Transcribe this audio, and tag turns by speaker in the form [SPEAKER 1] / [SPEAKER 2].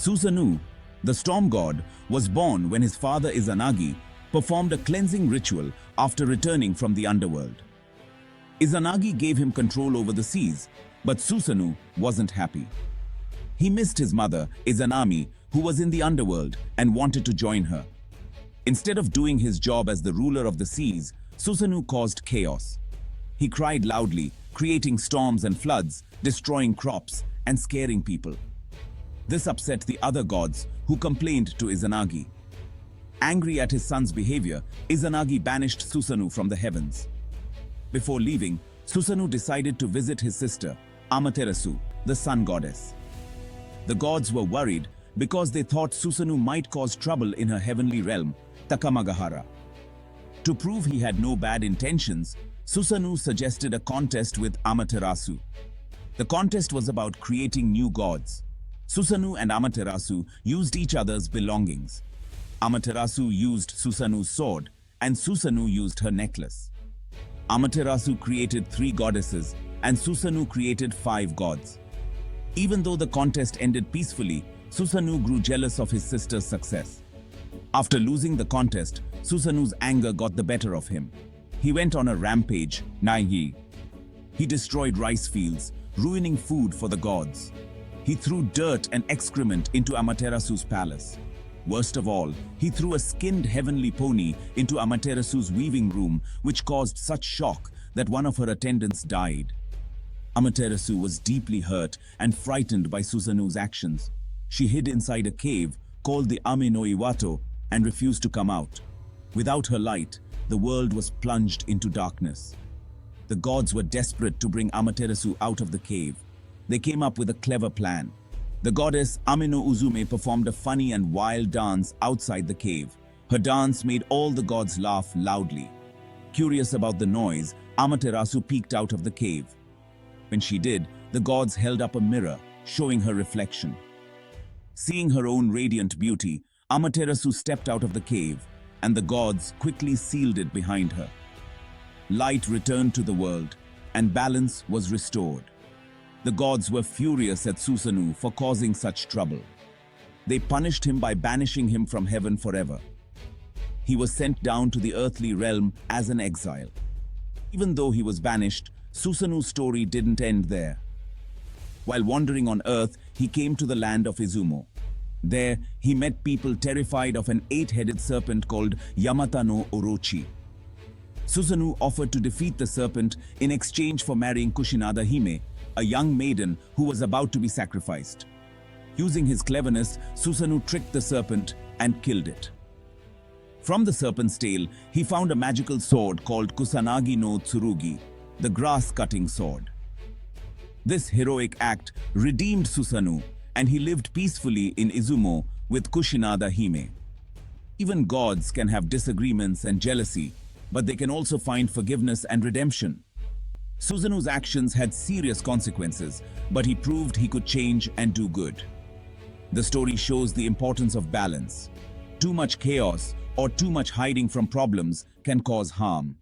[SPEAKER 1] Susanoo, the storm god, was born when his father Izanagi performed a cleansing ritual after returning from the underworld. Izanagi gave him control over the seas, but Susanoo wasn't happy. He missed his mother, Izanami, who was in the underworld and wanted to join her. Instead of doing his job as the ruler of the seas, Susanoo caused chaos. He cried loudly, creating storms and floods, destroying crops and scaring people. This upset the other gods, who complained to Izanagi. Angry at his son's behavior, Izanagi banished Susanoo from the heavens. Before leaving, Susanoo decided to visit his sister, Amaterasu, the sun goddess. The gods were worried because they thought Susanoo might cause trouble in her heavenly realm, Takamagahara. To prove he had no bad intentions, Susanoo suggested a contest with Amaterasu. The contest was about creating new gods. Susanoo and Amaterasu used each other's belongings. Amaterasu used Susanoo's sword, and Susanoo used her necklace. Amaterasu created 3 goddesses, and Susanoo created 5 gods. Even though the contest ended peacefully, Susanoo grew jealous of his sister's success. After losing the contest, Susanoo's anger got the better of him. He went on a rampage, Naihi. He destroyed rice fields, ruining food for the gods. He threw dirt and excrement into Amaterasu's palace. Worst of all, he threw a skinned heavenly pony into Amaterasu's weaving room, which caused such shock that one of her attendants died. Amaterasu was deeply hurt and frightened by Susanoo's actions. She hid inside a cave called the Ame no Iwato and refused to come out. Without her light, the world was plunged into darkness. The gods were desperate to bring Amaterasu out of the cave. They came up with a clever plan. The goddess Ame no Uzume performed a funny and wild dance outside the cave. Her dance made all the gods laugh loudly. Curious about the noise, Amaterasu peeked out of the cave. When she did, the gods held up a mirror, showing her reflection. Seeing her own radiant beauty, Amaterasu stepped out of the cave, and the gods quickly sealed it behind her. Light returned to the world, and balance was restored. The gods were furious at Susanoo for causing such trouble. They punished him by banishing him from heaven forever. He was sent down to the earthly realm as an exile. Even though he was banished, Susanoo's story didn't end there. While wandering on earth, he came to the land of Izumo. There, he met people terrified of an 8-headed serpent called Yamata-no-Orochi. Susanoo offered to defeat the serpent in exchange for marrying Kushinada Hime, a young maiden who was about to be sacrificed. Using his cleverness, Susanoo tricked the serpent and killed it. From the serpent's tail, he found a magical sword called Kusanagi-no-Tsurugi, the grass-cutting sword. This heroic act redeemed Susanoo, and he lived peacefully in Izumo with Kushinada Hime. Even gods can have disagreements and jealousy, but they can also find forgiveness and redemption. Susanoo's actions had serious consequences, but he proved he could change and do good. The story shows the importance of balance. Too much chaos or too much hiding from problems can cause harm.